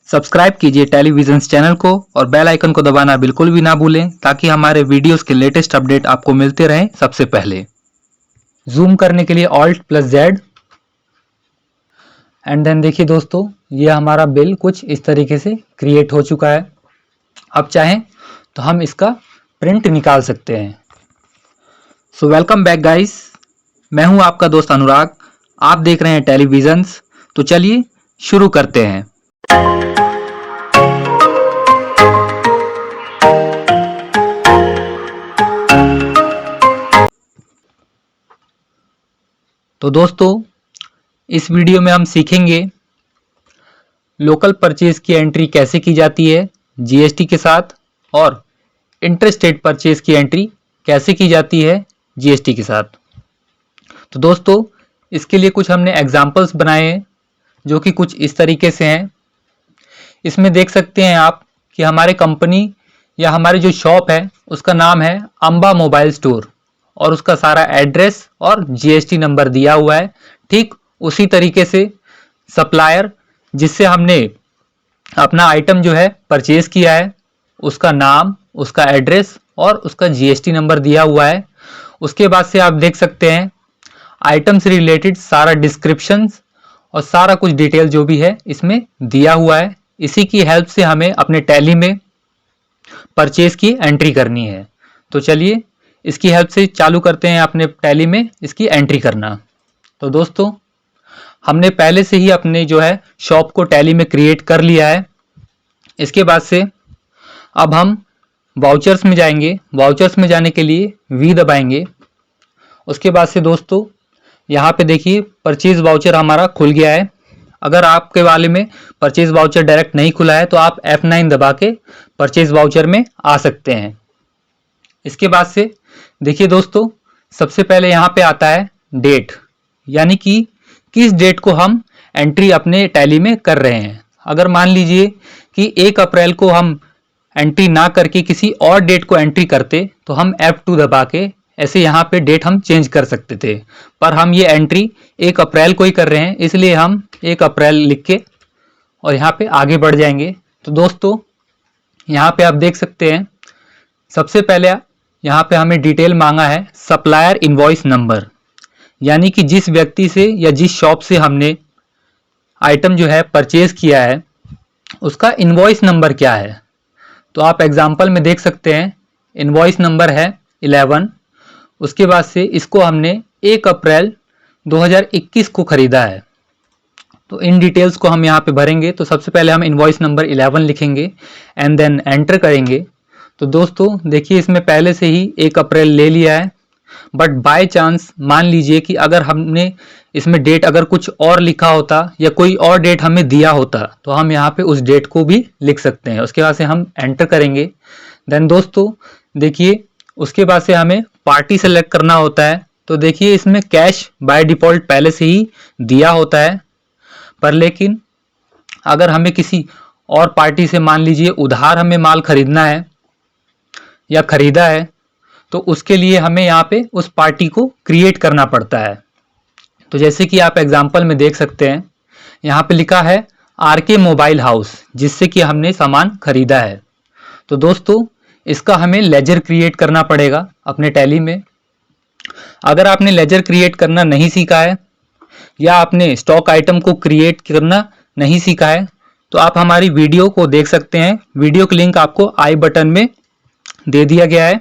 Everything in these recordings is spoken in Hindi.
सब्सक्राइब कीजिए टेलीविजन्स चैनल को और बेल आइकन को दबाना बिल्कुल भी ना भूलें ताकि हमारे वीडियोस के लेटेस्ट अपडेट आपको मिलते रहें सबसे पहले। जूम करने के लिए Alt+Z एंड देन देखिए दोस्तों, ये हमारा बिल कुछ इस तरीके से क्रिएट हो चुका है। अब चाहें तो हम इसका प्रिंट निकाल सकते हैं। सो वेलकम बैक गाइस, मैं हूं आपका दोस्त अनुराग। आप देख रहे हैं टेलीविजन्स। तो चलिए शुरू करते हैं। तो दोस्तों, इस वीडियो में हम सीखेंगे लोकल परचेज की एंट्री कैसे की जाती है जीएसटी के साथ, और इंटरस्टेट परचेज की एंट्री कैसे की जाती है जीएसटी के साथ। तो दोस्तों, इसके लिए कुछ हमने एग्जाम्पल्स बनाए हैं जो कि कुछ इस तरीके से हैं। इसमें देख सकते हैं आप कि हमारे कंपनी या हमारी जो शॉप है उसका नाम है अंबा मोबाइल स्टोर और उसका सारा एड्रेस और जीएसटी नंबर दिया हुआ है। ठीक उसी तरीके से सप्लायर जिससे हमने अपना आइटम जो है परचेज किया है उसका नाम, उसका एड्रेस और उसका जीएसटी नंबर दिया हुआ है। उसके बाद से आप देख सकते हैं आइटम से रिलेटेड सारा डिस्क्रिप्शन और सारा कुछ डिटेल जो भी है इसमें दिया हुआ है। इसी की हेल्प से हमें अपने टैली में परचेज की एंट्री करनी है। तो चलिए इसकी हेल्प से चालू करते हैं अपने टैली में इसकी एंट्री करना। तो दोस्तों, हमने पहले से ही अपने जो है शॉप को टैली में क्रिएट कर लिया है। इसके बाद से अब हम वाउचर्स में जाएंगे। वाउचर्स में जाने के लिए वी दबाएंगे। उसके बाद से दोस्तों, यहाँ पे देखिए परचेज वाउचर हमारा खुल गया है। अगर आपके वाले में परचेज वाउचर डायरेक्ट नहीं खुला है तो आप F9 दबा के परचेज वाउचर में आ सकते हैं। इसके बाद से देखिए दोस्तों, सबसे पहले यहाँ पे आता है डेट, यानी कि किस डेट को हम एंट्री अपने टैली में कर रहे हैं। अगर मान लीजिए कि 1 अप्रैल को हम एंट्री ना करके किसी और डेट को एंट्री करते तो हम F2 दबा के ऐसे यहाँ पे डेट हम चेंज कर सकते थे, पर हम ये एंट्री 1 अप्रैल को ही कर रहे हैं, इसलिए हम 1 अप्रैल लिख के और यहाँ पे आगे बढ़ जाएंगे। तो दोस्तों, यहाँ पे आप देख सकते हैं सबसे पहले यहाँ पे हमें डिटेल मांगा है सप्लायर इनवॉइस नंबर, यानी कि जिस व्यक्ति से या जिस शॉप से हमने आइटम जो है परचेज किया है उसका इनवॉइस नंबर क्या है। तो आप एग्जाम्पल में देख सकते हैं इनवॉइस नंबर है 11। उसके बाद से इसको हमने 1 अप्रैल 2021 को खरीदा है। तो इन डिटेल्स को हम यहाँ पे भरेंगे। तो सबसे पहले हम इनवॉइस नंबर 11 लिखेंगे एंड देन एंटर करेंगे। तो दोस्तों देखिए, इसमें पहले से ही 1 अप्रैल ले लिया है, बट बाय चांस मान लीजिए कि अगर हमने इसमें डेट अगर कुछ और लिखा होता या कोई और डेट हमें दिया होता तो हम यहाँ पे उस डेट को भी लिख सकते हैं। उसके बाद से हम एंटर करेंगे। देन दोस्तों देखिए, उसके बाद से हमें पार्टी सेलेक्ट करना होता है। तो देखिए, इसमें कैश बाय डिफ़ॉल्ट पहले से ही दिया होता है, पर लेकिन अगर हमें किसी और पार्टी से मान लीजिए उधार हमें माल खरीदना है या खरीदा है तो उसके लिए हमें यहाँ पे उस पार्टी को क्रिएट करना पड़ता है। तो जैसे कि आप एग्जांपल में देख सकते हैं यहाँ पे लिखा है आरके मोबाइल हाउस, जिससे कि हमने सामान खरीदा है। तो दोस्तों, इसका हमें लेजर क्रिएट करना पड़ेगा अपने टैली में। अगर आपने लेजर क्रिएट करना नहीं सीखा है या आपने स्टॉक आइटम को क्रिएट करना नहीं सीखा है तो आप हमारी वीडियो को देख सकते हैं। वीडियो का लिंक आपको आई बटन में दे दिया गया है।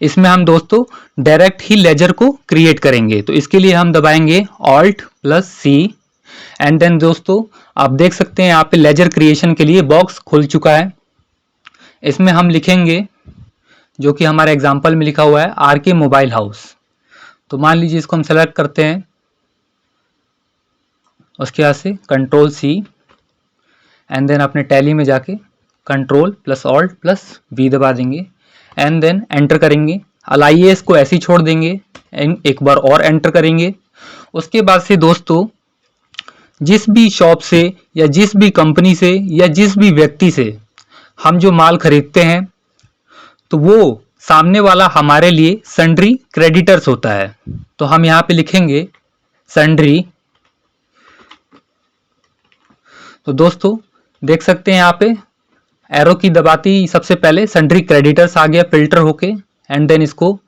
इसमें हम दोस्तों डायरेक्ट ही लेजर को क्रिएट करेंगे। तो इसके लिए हम दबाएंगे Alt+C एंड देन दोस्तों आप देख सकते हैं यहाँ पे लेजर क्रिएशन के लिए बॉक्स खुल चुका है। इसमें हम लिखेंगे जो कि हमारे एग्जांपल में लिखा हुआ है आरके मोबाइल हाउस। तो मान लीजिए इसको हम सेलेक्ट करते हैं, उसके बाद से Ctrl+C एंड देन अपने टैली में जाके Ctrl+Alt+V दबा देंगे एंड देन एंटर करेंगे। अलाइए इसको ऐसे ही छोड़ देंगे एंड एक बार और एंटर करेंगे। उसके बाद से दोस्तों, जिस भी शॉप से या जिस भी कंपनी से या जिस भी व्यक्ति से हम जो माल खरीदते हैं तो वो सामने वाला हमारे लिए सन्ड्री क्रेडिटर्स होता है। तो हम यहाँ पे लिखेंगे सन्ड्री। तो दोस्तों देख सकते हैं यहाँ पे एरो की दबाती सबसे पहले सन्ड्री क्रेडिटर्स आ गया फिल्टर होके, एंड देन इसको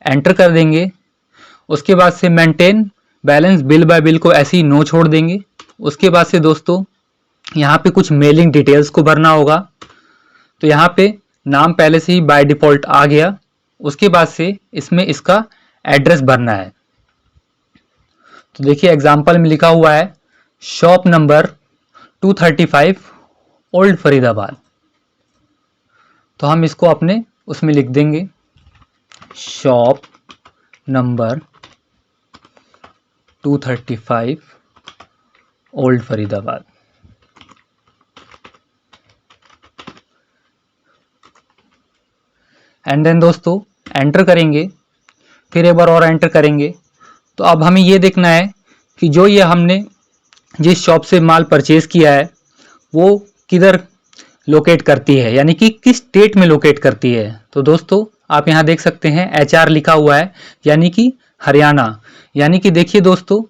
एंटर कर देंगे। उसके बाद से maintain balance bill bye bill को ऐसे ही नो छोड़ देंगे। उसके बाद से दोस्तों यहाँ पे कुछ मेलिंग डिटेल्स को भरना होगा, तो यहाँ पे नाम पहले से ही बाय डिफॉल्ट आ गया। उसके बाद से इसमें इसका एड्रेस भरना है। तो देखिए एग्जाम्पल में लिखा हुआ है शॉप नंबर 235 ओल्ड फरीदाबाद, तो हम इसको अपने उसमें लिख देंगे shop number 235 old Faridabad. And then दोस्तों एंटर करेंगे, फिर एक बार और एंटर करेंगे। तो अब हमें ये देखना है कि जो ये हमने जिस शॉप से माल परचेज किया है वो किधर लोकेट करती है, यानी कि किस स्टेट में लोकेट करती है। तो दोस्तों आप यहाँ देख सकते हैं HR लिखा हुआ है, यानी कि हरियाणा। यानी कि देखिए दोस्तों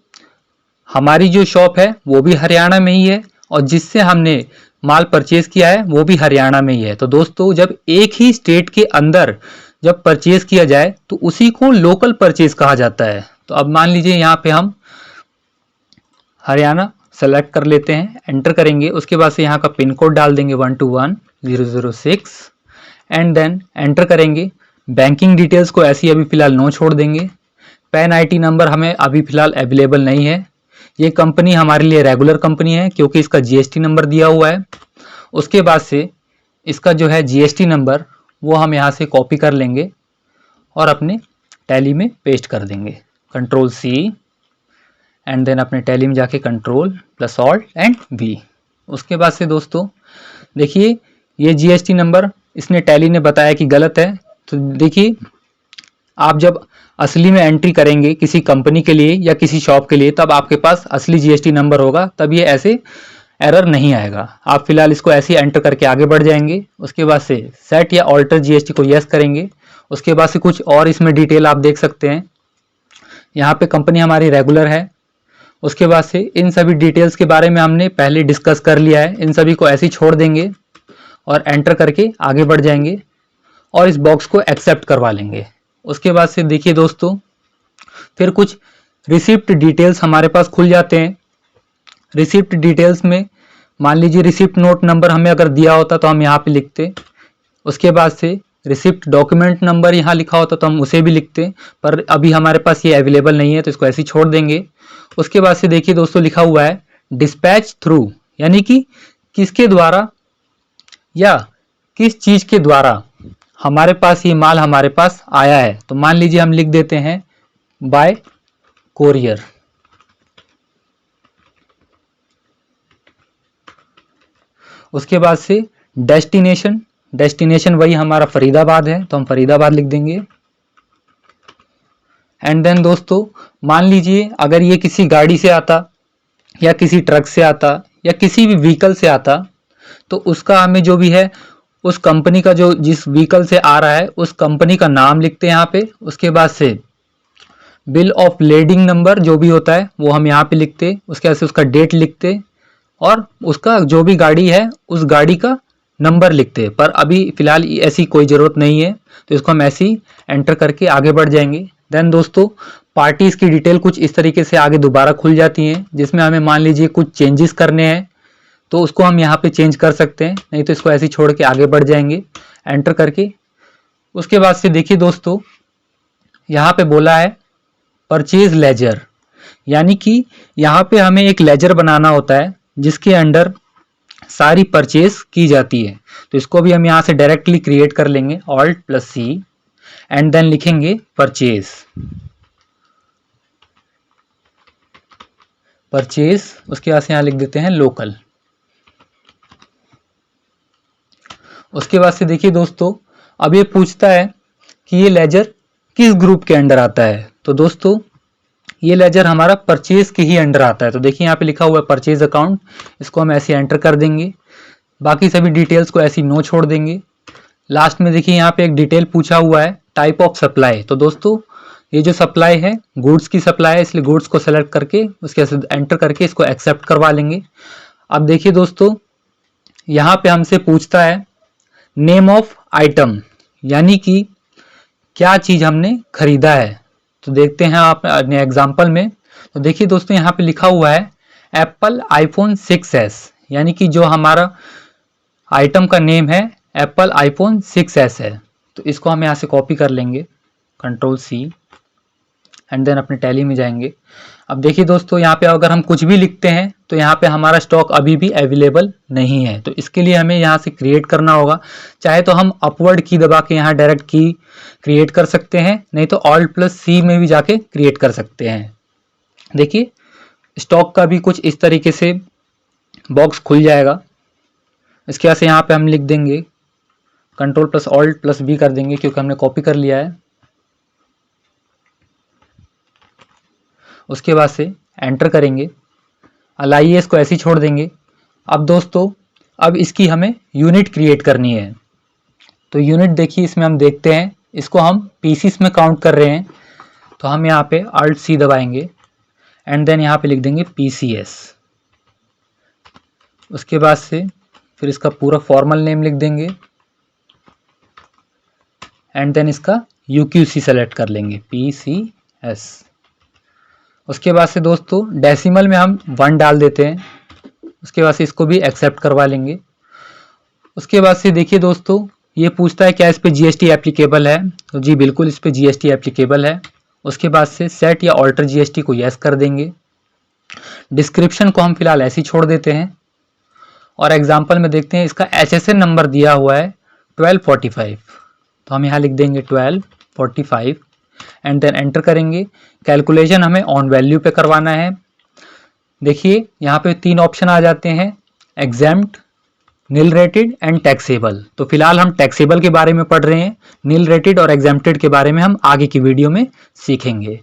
हमारी जो शॉप है वो भी हरियाणा में ही है और जिससे हमने माल परचेज किया है वो भी हरियाणा में ही है। तो दोस्तों जब एक ही स्टेट के अंदर जब परचेज किया जाए तो उसी को लोकल परचेज कहा जाता है। तो अब मान लीजिए यहाँ पे हम हरियाणा सेलेक्ट कर लेते हैं, एंटर करेंगे। उसके बाद से यहाँ का पिन कोड डाल देंगे 121006 एंड देन एंटर करेंगे। बैंकिंग डिटेल्स को ऐसी अभी फ़िलहाल नो छोड़ देंगे। पैन IT नंबर हमें अभी फ़िलहाल अवेलेबल नहीं है। ये कंपनी हमारे लिए रेगुलर कंपनी है क्योंकि इसका GST नंबर दिया हुआ है। उसके बाद से इसका जो है GST नंबर वो हम यहाँ से कॉपी कर लेंगे और अपने टैली में पेस्ट कर देंगे, Ctrl+C एंड देन अपने टैली में जाके Ctrl+Alt+V। उसके बाद से दोस्तों देखिए ये GST नंबर इसने टैली ने बताया कि गलत है। तो देखिए आप जब असली में एंट्री करेंगे किसी कंपनी के लिए या किसी शॉप के लिए तब आपके पास असली GST नंबर होगा, तब ये ऐसे एरर नहीं आएगा। आप फिलहाल इसको ऐसे ही एंटर करके आगे बढ़ जाएंगे। उसके बाद से सेट या ऑल्टर GST को यस करेंगे। उसके बाद से कुछ और इसमें डिटेल आप देख सकते हैं। यहाँ पे कंपनी हमारी रेगुलर है। उसके बाद से इन सभी डिटेल्स के बारे में हमने पहले डिस्कस कर लिया है, इन सभी को ऐसे ही छोड़ देंगे और एंटर करके आगे बढ़ जाएंगे और इस बॉक्स को एक्सेप्ट करवा लेंगे। उसके बाद से देखिए दोस्तों फिर कुछ रिसिप्ट डिटेल्स हमारे पास खुल जाते हैं। रिसिप्ट डिटेल्स में मान लीजिए रिसिप्ट नोट नंबर हमें अगर दिया होता तो हम यहाँ पे लिखते। उसके बाद से रिसिप्ट डॉक्यूमेंट नंबर यहाँ लिखा होता तो हम उसे भी लिखते, पर अभी हमारे पास ये अवेलेबल नहीं है तो इसको ऐसे ही छोड़ देंगे। उसके बाद से देखिए दोस्तों लिखा हुआ है डिस्पैच थ्रू, यानी कि किसके द्वारा या किस चीज़ के द्वारा हमारे पास ये माल हमारे पास आया है। तो मान लीजिए हम लिख देते हैं बाय कोरियर। उसके बाद से डेस्टिनेशन वही हमारा फरीदाबाद है तो हम फरीदाबाद लिख देंगे। एंड देन दोस्तों मान लीजिए अगर ये किसी गाड़ी से आता या किसी ट्रक से आता या किसी भी व्हीकल से आता तो उसका हमें जो भी है उस कंपनी का जो जिस व्हीकल से आ रहा है उस कंपनी का नाम लिखते हैं यहाँ पे। उसके बाद से बिल ऑफ लेडिंग नंबर जो भी होता है वो हम यहाँ पे लिखते। उसके बाद से उसका डेट लिखते और उसका जो भी गाड़ी है उस गाड़ी का नंबर लिखते। पर अभी फ़िलहाल ऐसी कोई ज़रूरत नहीं है तो इसको हम ऐसे ही एंटर करके आगे बढ़ जाएंगे। देन दोस्तों पार्टीज़ की डिटेल कुछ इस तरीके से आगे दोबारा खुल जाती हैं, जिसमें हमें मान लीजिए कुछ चेंजेस करने हैं तो उसको हम यहाँ पे चेंज कर सकते हैं, नहीं तो इसको ऐसे ही छोड़ के आगे बढ़ जाएंगे एंटर करके। उसके बाद से देखिए दोस्तों यहाँ पे बोला है परचेज लेजर, यानी कि यहाँ पे हमें एक लेजर बनाना होता है जिसके अंडर सारी परचेज की जाती है। तो इसको भी हम यहाँ से डायरेक्टली क्रिएट कर लेंगे Alt+C एंड देन लिखेंगे परचेज। उसके बाद से यहाँ लिख देते हैं लोकल। उसके बाद से देखिए दोस्तों अब ये पूछता है कि ये लेजर किस ग्रुप के अंडर आता है। तो दोस्तों ये लेजर हमारा परचेज के ही अंडर आता है। तो देखिए यहाँ पे लिखा हुआ है परचेज अकाउंट, इसको हम ऐसे एंटर कर देंगे। बाकी सभी डिटेल्स को ऐसे नो छोड़ देंगे। लास्ट में देखिए यहाँ पे एक डिटेल पूछा हुआ है टाइप ऑफ सप्लाई। तो दोस्तों ये जो सप्लाई है गुड्स की सप्लाई है, इसलिए गुड्स को सेलेक्ट करके उसके एंटर करके इसको एक्सेप्ट करवा लेंगे। अब देखिए दोस्तों यहाँ पे हमसे पूछता है नेम ऑफ आइटम, यानी कि क्या चीज हमने खरीदा है। तो देखते हैं आप अपने एग्जाम्पल में। तो देखिए दोस्तों, यहाँ पे लिखा हुआ है एप्पल आईफोन 6s, यानी कि जो हमारा आइटम का नेम है एप्पल आईफोन 6s है। तो इसको हम यहाँ से कॉपी कर लेंगे, Ctrl+C, एंड देन अपने टैली में जाएंगे। अब देखिए दोस्तों, यहाँ पे अगर हम कुछ भी लिखते हैं तो यहाँ पे हमारा स्टॉक अभी भी अवेलेबल नहीं है। तो इसके लिए हमें यहाँ से क्रिएट करना होगा। चाहे तो हम अपवर्ड की दबा के यहाँ डायरेक्ट की क्रिएट कर सकते हैं, नहीं तो Alt+C में भी जाके क्रिएट कर सकते हैं। देखिए स्टॉक का भी कुछ इस तरीके से बॉक्स खुल जाएगा। इसके बाद से यहाँ पे हम लिख देंगे Ctrl+Alt+B कर देंगे, क्योंकि हमने कॉपी कर लिया है। उसके बाद से एंटर करेंगे, लाइए इसको ऐसे ही छोड़ देंगे। अब दोस्तों, अब इसकी हमें यूनिट क्रिएट करनी है। तो यूनिट देखिए इसमें हम देखते हैं, इसको हम पीसीस में काउंट कर रहे हैं। तो हम यहाँ पे Alt+C दबाएंगे एंड देन यहाँ पे लिख देंगे PCS। उसके बाद से फिर इसका पूरा फॉर्मल नेम लिख देंगे एंड देन इसका UQC सेलेक्ट कर लेंगे, PCS। उसके बाद से दोस्तों डेसिमल में हम 1 डाल देते हैं। उसके बाद से इसको भी एक्सेप्ट करवा लेंगे। उसके बाद से देखिए दोस्तों, ये पूछता है क्या इस पे GST एप्लीकेबल है। तो जी बिल्कुल इस पे GST एप्लीकेबल है। उसके बाद से सेट या ऑल्टर GST को यस कर देंगे। डिस्क्रिप्शन को हम फिलहाल ऐसे ही छोड़ देते हैं। और एग्जाम्पल में देखते हैं, इसका HSN नंबर दिया हुआ है 1245। तो हम यहाँ लिख देंगे 1245 एंड देन एंटर करेंगे। कैलकुलेशन हमें ऑन वैल्यू पे करवाना है। देखिए यहाँ पे 3 ऑप्शन आ जाते हैं, exempt, nil rated and taxable. तो फिलहाल हम टैक्सेबल के बारे में पढ़ रहे हैं, नील रेटेड और एग्जेम्प्टेड के बारे में हम आगे की वीडियो में सीखेंगे।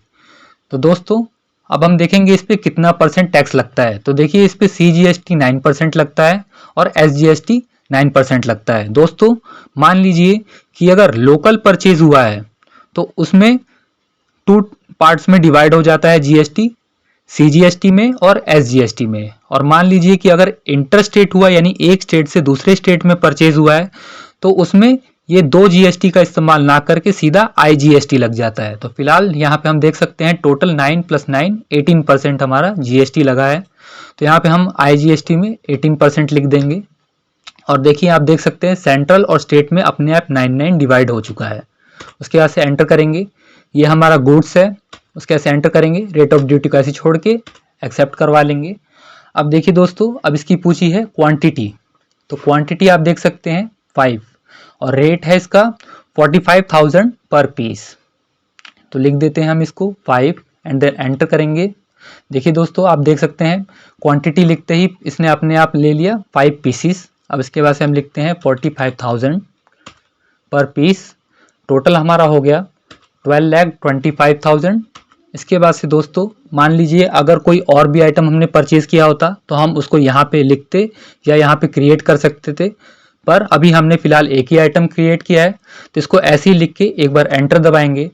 तो दोस्तों अब हम देखेंगे इस पे कितना % टैक्स लगता है। तो देखिए इस पे CGST 9% लगता है और SGST 9% लगता है। दोस्तों मान लीजिए कि अगर लोकल परचेज हुआ है तो उसमें 2 पार्ट्स में डिवाइड हो जाता है GST, CGST में और SGST में। और मान लीजिए कि अगर इंटर स्टेट हुआ, यानी एक स्टेट से दूसरे स्टेट में परचेज हुआ है, तो उसमें ये 2 GST का इस्तेमाल ना करके सीधा IGST लग जाता है। तो फिलहाल यहाँ पे हम देख सकते हैं टोटल 9 + 9 18% हमारा GST लगा है। तो यहाँ पे हम IGST में 18% लिख देंगे। और देखिए आप देख सकते हैं सेंट्रल और स्टेट में अपने आप 9 डिवाइड हो चुका है। उसके बाद से एंटर करेंगे, ये हमारा गुड्स है। उसके बाद से एंटर करेंगे, रेट ऑफ ड्यूटी को ऐसे छोड़ के एक्सेप्ट करवा लेंगे। अब देखिए दोस्तों, अब इसकी पूछी है क्वांटिटी। तो क्वांटिटी आप देख सकते हैं 5 और रेट है इसका 45,000 पर पीस। तो लिख देते हैं हम इसको 5 एंड देन एंटर करेंगे। देखिए दोस्तों आप देख सकते हैं क्वांटिटी लिखते ही इसने अपने आप ले लिया 5 पीसीस। अब इसके बाद से हम लिखते हैं 45,000 पर पीस। टोटल हमारा हो गया 12,25,000। इसके बाद से दोस्तों मान लीजिए अगर कोई और भी आइटम हमने परचेज किया होता तो हम उसको यहाँ पे लिखते या यहाँ पे क्रिएट कर सकते थे, पर अभी हमने फिलहाल एक ही आइटम क्रिएट किया है। तो इसको ऐसे ही लिख के एक बार एंटर दबाएंगे।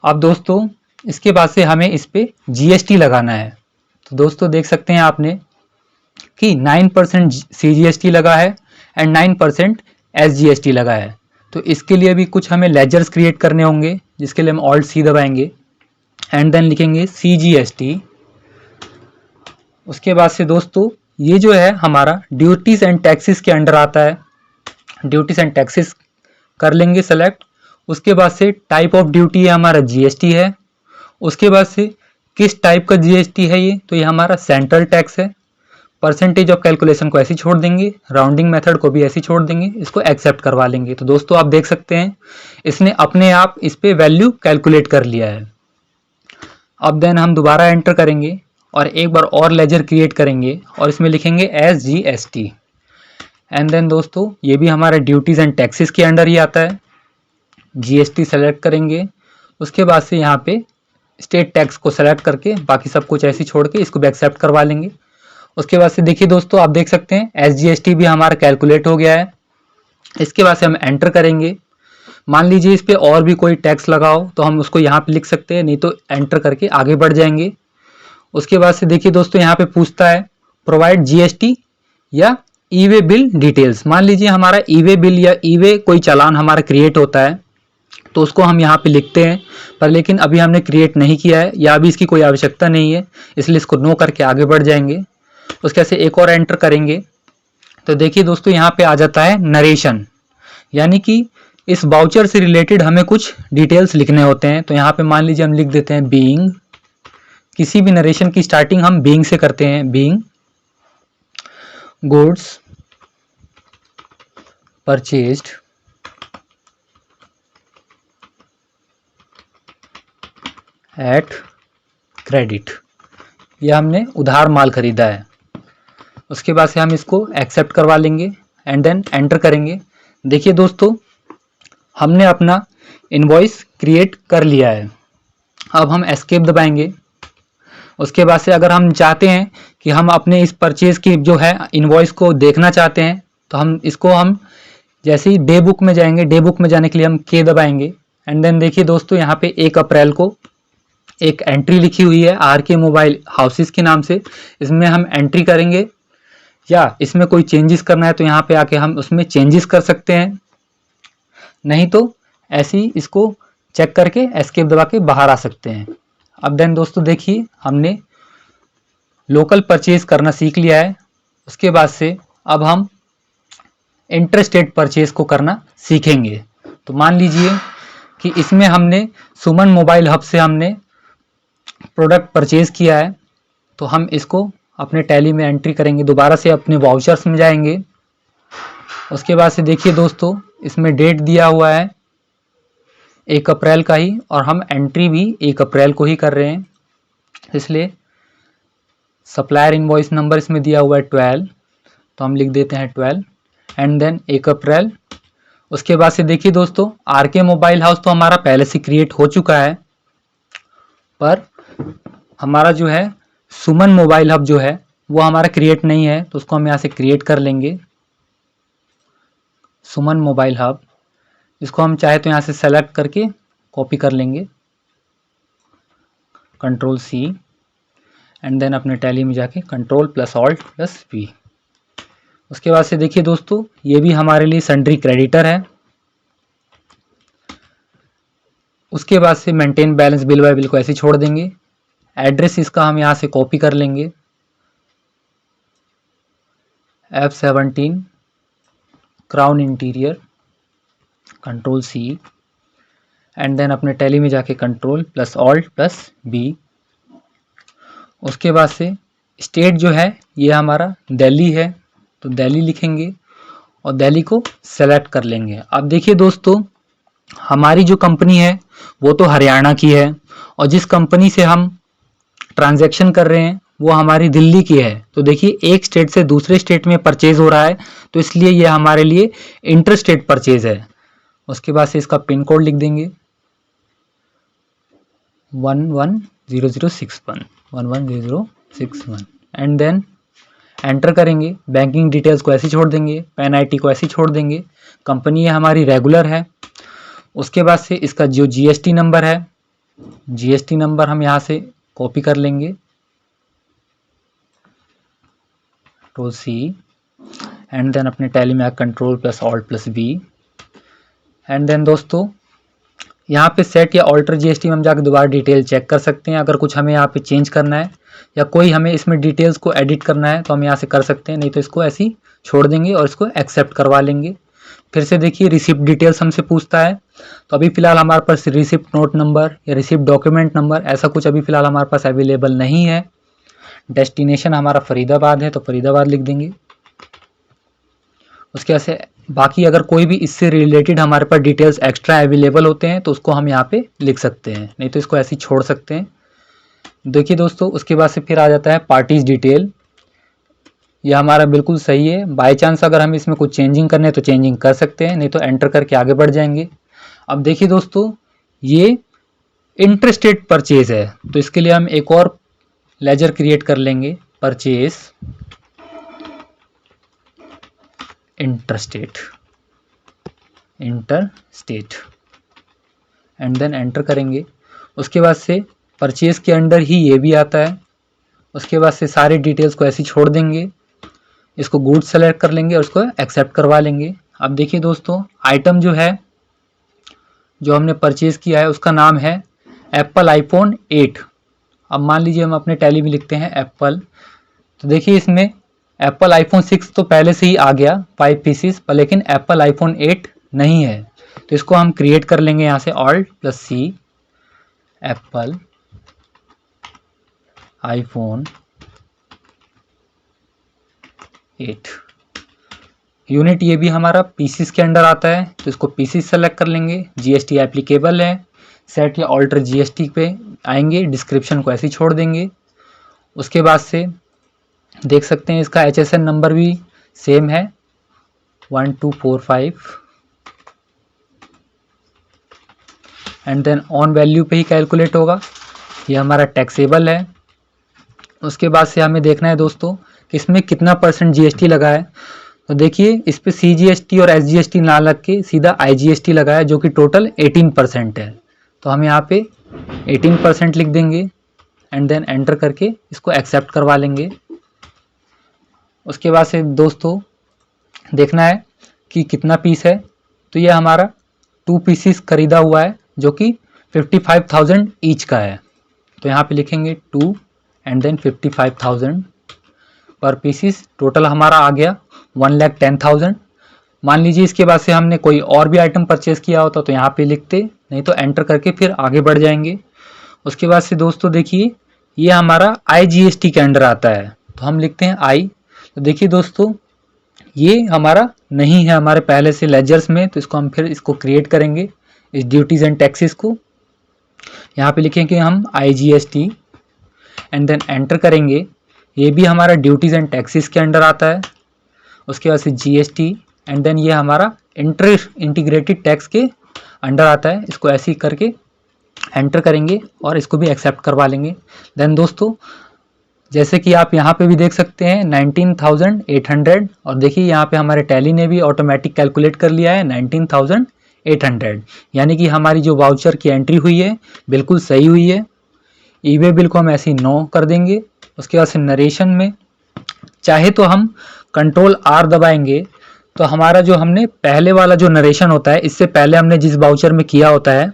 अब दोस्तों इसके बाद से हमें इस पे GST लगाना है। तो दोस्तों देख सकते हैं आपने कि 9% CGST लगा है एंड 9% SGST लगा है। तो इसके लिए भी कुछ हमें लेजर्स क्रिएट करने होंगे, जिसके लिए हम Alt+C दबाएंगे एंड देन लिखेंगे CGST। उसके बाद से दोस्तों ये जो है हमारा ड्यूटीज एंड टैक्सेस के अंडर आता है। ड्यूटीज एंड टैक्सेस कर लेंगे सेलेक्ट। उसके बाद से टाइप ऑफ ड्यूटी है हमारा GST है। उसके बाद से किस टाइप का GST है ये, तो ये हमारा सेंट्रल टैक्स है। परसेंटेज ऑफ कैलकुलेशन को ऐसे ही छोड़ देंगे, राउंडिंग मेथड को भी ऐसे ही छोड़ देंगे, इसको एक्सेप्ट करवा लेंगे। तो दोस्तों आप देख सकते हैं इसने अपने आप इस पे वैल्यू कैलकुलेट कर लिया है। अब देन हम दोबारा एंटर करेंगे और एक बार और लेजर क्रिएट करेंगे और इसमें लिखेंगे SGST एंड देन दोस्तों ये भी हमारा ड्यूटीज एंड टैक्सेस के अंडर ही आता है। GST सेलेक्ट करेंगे। उसके बाद से यहाँ पे स्टेट टैक्स को सेलेक्ट करके बाकी सब कुछ ऐसे छोड़ के इसको भी एक्सेप्ट करवा लेंगे। उसके बाद से देखिए दोस्तों आप देख सकते हैं SGST भी हमारा कैलकुलेट हो गया है। इसके बाद से हम एंटर करेंगे। मान लीजिए इस पे और भी कोई टैक्स लगाओ तो हम उसको यहाँ पे लिख सकते हैं, नहीं तो एंटर करके आगे बढ़ जाएंगे। उसके बाद से देखिए दोस्तों यहाँ पे पूछता है प्रोवाइड GST या ई वे बिल डिटेल्स। मान लीजिए हमारा ई वे बिल या ई वे कोई चालान हमारा क्रिएट होता है तो उसको हम यहाँ पे लिखते हैं, पर लेकिन अभी हमने क्रिएट नहीं किया है या अभी इसकी कोई आवश्यकता नहीं है, इसलिए इसको नो करके आगे बढ़ जाएंगे। उसके से एक और एंटर करेंगे तो देखिए दोस्तों यहाँ पे आ जाता है नरेशन, यानी कि इस वाउचर से रिलेटेड हमें कुछ डिटेल्स लिखने होते हैं। तो यहाँ पे मान लीजिए हम लिख देते हैं बीइंग, किसी भी नरेशन की स्टार्टिंग हम बीइंग से करते हैं, being goods purchased at credit, यह हमने उधार माल खरीदा है। उसके बाद से हम इसको एक्सेप्ट करवा लेंगे एंड देन एंटर करेंगे। देखिए दोस्तों हमने अपना इनवॉइस क्रिएट कर लिया है। अब हम एस्केप दबाएंगे। उसके बाद से अगर हम चाहते हैं कि हम अपने इस परचेज की जो है इनवॉइस को देखना चाहते हैं तो हम जैसे ही डे बुक में जाएंगे, डे बुक में जाने के लिए हम के दबाएंगे एंड देन देखिए दोस्तों यहाँ पे 1 अप्रैल को एक एंट्री लिखी हुई है आर के मोबाइल हाउसेस के नाम से, इसमें हम एंट्री करेंगे या इसमें कोई चेंजेस करना है तो यहाँ पे आके हम उसमें चेंजेस कर सकते हैं, नहीं तो ऐसे ही इसको चेक करके एस्केप दबा के बाहर आ सकते हैं। अब देन दोस्तों देखिए हमने लोकल परचेज करना सीख लिया है। उसके बाद से अब हम इंटरस्टेट परचेज को करना सीखेंगे। तो मान लीजिए कि इसमें हमने सुमन मोबाइल हब से हमने प्रोडक्ट परचेज किया है तो हम इसको अपने टैली में एंट्री करेंगे, दोबारा से अपने वाउचर्स में जाएंगे। उसके बाद से देखिए दोस्तों इसमें डेट दिया हुआ है 1 अप्रैल का ही और हम एंट्री भी 1 अप्रैल को ही कर रहे हैं, इसलिए सप्लायर इनवॉइस नंबर इसमें दिया हुआ है 12, तो हम लिख देते हैं 12 एंड देन 1 अप्रैल। उसके बाद से देखिए दोस्तों आर के मोबाइल हाउस तो हमारा पहले से क्रिएट हो चुका है, पर हमारा जो है सुमन मोबाइल हब जो है वो हमारा क्रिएट नहीं है, तो उसको हम यहाँ से क्रिएट कर लेंगे। सुमन मोबाइल हब, इसको हम चाहे तो यहाँ से सेलेक्ट करके कॉपी कर लेंगे, कंट्रोल सी एंड देन अपने टैली में जाके control plus alt plus V. उसके बाद से देखिए दोस्तों ये भी हमारे लिए सन्ड्री क्रेडिटर है। उसके बाद से maintain balance bill bye bill को ऐसे छोड़ देंगे। एड्रेस इसका हम यहाँ से कॉपी कर लेंगे, F17 crown interior, control C and then अपने टैली में जाके control plus alt plus B. उसके बाद से स्टेट जो है ये हमारा दिल्ली है, तो दिल्ली लिखेंगे और दिल्ली को सेलेक्ट कर लेंगे। अब देखिए दोस्तों हमारी जो कंपनी है वो तो हरियाणा की है और जिस कंपनी से हम ट्रांजैक्शन कर रहे हैं वो हमारी दिल्ली की है। तो देखिए एक स्टेट से दूसरे स्टेट में परचेज हो रहा है तो इसलिए ये हमारे लिए इंटर स्टेट परचेज है। उसके बाद से इसका पिन कोड लिख देंगे 110061 एंड देन एंटर करेंगे। बैंकिंग डिटेल्स को ऐसे छोड़ देंगे, पैन आईटी को ऐसे छोड़ देंगे। कंपनी है हमारी रेगुलर है। उसके बाद से इसका जो जीएसटी नंबर है, जीएसटी नंबर हम यहाँ से कॉपी कर लेंगे, कंट्रोल सी एंड देन अपने टैली में control plus alt plus B and then दोस्तों यहाँ पे सेट या ऑल्टर जीएसटी में हम जाकर दोबारा डिटेल चेक कर सकते हैं। अगर कुछ हमें यहाँ पे चेंज करना है या कोई हमें इसमें डिटेल्स को एडिट करना है तो हम यहाँ से कर सकते हैं, नहीं तो इसको ऐसे ही छोड़ देंगे और इसको एक्सेप्ट करवा लेंगे। फिर से देखिए रिसिप्ट डिटेल्स हमसे पूछता है, तो अभी फ़िलहाल हमारे पास रिसिप्ट नोट नंबर या रिसिप्ट डॉक्यूमेंट नंबर ऐसा कुछ अभी फ़िलहाल हमारे पास अवेलेबल नहीं है। डेस्टिनेशन हमारा फरीदाबाद है तो फरीदाबाद लिख देंगे। उसके बाद से बाकी अगर कोई भी इससे रिलेटेड हमारे पास डिटेल्स एक्स्ट्रा अवेलेबल होते हैं तो उसको हम यहाँ पे लिख सकते हैं, नहीं तो इसको ऐसे ही छोड़ सकते हैं। देखिए दोस्तों उसके बाद से फिर आ जाता है पार्टीज डिटेल। यह हमारा बिल्कुल सही है। बाय चांस अगर हम इसमें कुछ चेंजिंग करने हैं तो चेंजिंग कर सकते हैं, नहीं तो एंटर करके आगे बढ़ जाएंगे। अब देखिए दोस्तों ये इंटरस्टेट परचेज है तो इसके लिए हम एक और लेजर क्रिएट कर लेंगे, purchase interstate and then enter करेंगे। उसके बाद से परचेज के अंडर ही ये भी आता है। उसके बाद से सारे डिटेल्स को ऐसे छोड़ देंगे। इसको गुड्स सेलेक्ट कर लेंगे और उसको एक्सेप्ट करवा लेंगे। अब देखिए दोस्तों, आइटम जो है जो हमने परचेज़ किया है उसका नाम है एप्पल आईफोन 8। अब मान लीजिए हम अपने टैली में लिखते हैं एप्पल, तो देखिए इसमें एप्पल आईफोन 6 तो पहले से ही आ गया 5 पीसीस पर, लेकिन एप्पल आईफोन 8 नहीं है। तो इसको हम क्रिएट कर लेंगे यहाँ से Alt+C एप्पल आईफोन 8 यूनिट, ये भी हमारा पीसीस के अंडर आता है तो इसको पीसीस सेलेक्ट कर लेंगे। जीएसटी एप्लीकेबल है, सेट या ऑल्टर जीएसटी पे आएंगे, डिस्क्रिप्शन को ऐसे ही छोड़ देंगे। उसके बाद से देख सकते हैं इसका HSN नंबर भी सेम है 1245 एंड देन ऑन वैल्यू पे ही कैलकुलेट होगा। ये हमारा टैक्सेबल है। उसके बाद से हमें देखना है दोस्तों कि इसमें कितना % जीएसटी लगा है। तो देखिए इस पे CGST और SGST ना लग के सीधा IGST लगा है जो कि टोटल 18% है। तो हम यहाँ पे 18% लिख देंगे एंड देन एंटर करके इसको एक्सेप्ट करवा लेंगे। उसके बाद से दोस्तों देखना है कि कितना पीस है। तो ये हमारा 2 पीसीस खरीदा हुआ है जो कि 55,000 ईच का है। तो यहाँ पे लिखेंगे 2 एंड देन 55,000 पर पीसीस। टोटल हमारा आ गया 1,10,000। मान लीजिए इसके बाद से हमने कोई और भी आइटम परचेज़ किया होता तो यहाँ पे लिखते, नहीं तो एंटर करके फिर आगे बढ़ जाएंगे। उसके बाद से दोस्तों देखिए ये हमारा IGST के अंडर आता है तो हम लिखते हैं I। तो देखिए दोस्तों ये हमारा नहीं है हमारे पहले से लेजर्स में, तो इसको हम फिर इसको क्रिएट करेंगे इस ड्यूटीज़ एंड टैक्सेस को। यहाँ पे लिखेंगे हम IGST एंड देन एंटर करेंगे। ये भी हमारा ड्यूटीज़ एंड टैक्सेस के अंडर आता है। उसके बाद से GST एंड देन ये हमारा इंटीग्रेटेड टैक्स के अंडर आता है। इसको ऐसे ही करके एंटर करेंगे और इसको भी एक्सेप्ट करवा लेंगे। देन दोस्तों जैसे कि आप यहाँ पे भी देख सकते हैं 19,800 और देखिए यहाँ पे हमारे टैली ने भी ऑटोमेटिक कैलकुलेट कर लिया है 19,800, यानी कि हमारी जो वाउचर की एंट्री हुई है बिल्कुल सही हुई है। ईवे बिल को हम ऐसे ही 9 कर देंगे। उसके बाद से नरेशन में चाहे तो हम Ctrl+R दबाएंगे तो हमारा जो हमने पहले वाला जो नरेशन होता है इससे पहले हमने जिस वाउचर में किया होता है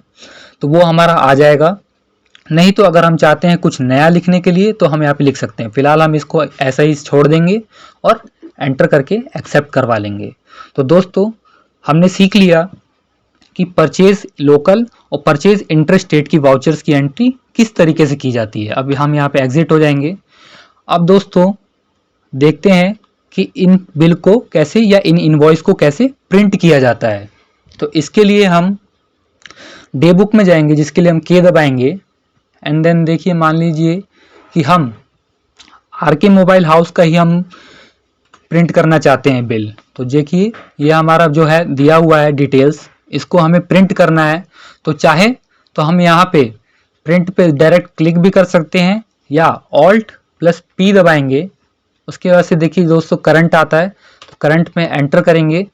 तो वो हमारा आ जाएगा। नहीं तो अगर हम चाहते हैं कुछ नया लिखने के लिए तो हम यहाँ पे लिख सकते हैं। फिलहाल हम इसको ऐसा ही छोड़ देंगे और एंटर करके एक्सेप्ट करवा लेंगे। तो दोस्तों हमने सीख लिया कि परचेज लोकल और परचेज इंटर स्टेट की वाउचर्स की एंट्री किस तरीके से की जाती है। अभी हम यहाँ पे एग्जिट हो जाएंगे। अब दोस्तों देखते हैं कि इन बिल को कैसे या इन इनवॉइस को कैसे प्रिंट किया जाता है। तो इसके लिए हम डे बुक में जाएंगे जिसके लिए हम K दबाएंगे एंड देन देखिए मान लीजिए कि हम RK मोबाइल हाउस का ही हम प्रिंट करना चाहते हैं बिल। तो देखिए ये हमारा जो है दिया हुआ है डिटेल्स, इसको हमें प्रिंट करना है। तो चाहे तो हम यहाँ पे प्रिंट पे डायरेक्ट क्लिक भी कर सकते हैं या Alt+P दबाएंगे। उसके बाद से देखिए दोस्तों करंट आता है तो करंट में एंटर करेंगे।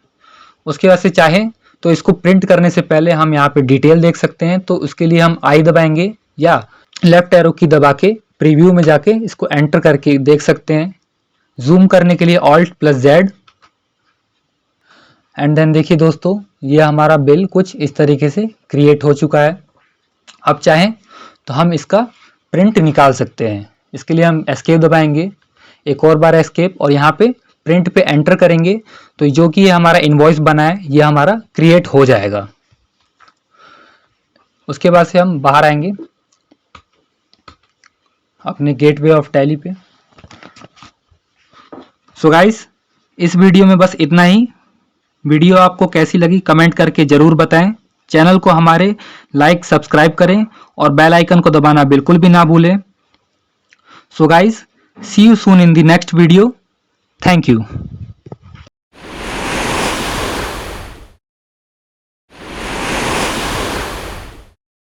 उसके बाद से चाहे तो इसको प्रिंट करने से पहले हम यहाँ पे डिटेल देख सकते हैं तो उसके लिए हम I दबाएंगे या लेफ्ट एरो की दबा के प्रीव्यू में जाके इसको एंटर करके देख सकते हैं। जूम करने के लिए Alt+Z एंड देन देखिए दोस्तों ये हमारा बिल कुछ इस तरीके से क्रिएट हो चुका है। अब चाहें तो हम इसका प्रिंट निकाल सकते हैं। इसके लिए हम एस्केप दबाएंगे, एक और बार एस्केप, और यहाँ पे प्रिंट पे एंटर करेंगे तो जो कि ये हमारा इनवॉइस बना है ये हमारा क्रिएट हो जाएगा। उसके बाद से हम बाहर आएंगे अपने गेटवे ऑफ टैली पे। सो गाइस इस वीडियो में बस इतना ही। वीडियो आपको कैसी लगी कमेंट करके ज़रूर बताएं। चैनल को हमारे लाइक सब्सक्राइब करें और बेल आइकन को दबाना बिल्कुल भी ना भूलें। So guys see you soon in the next video. Thank you.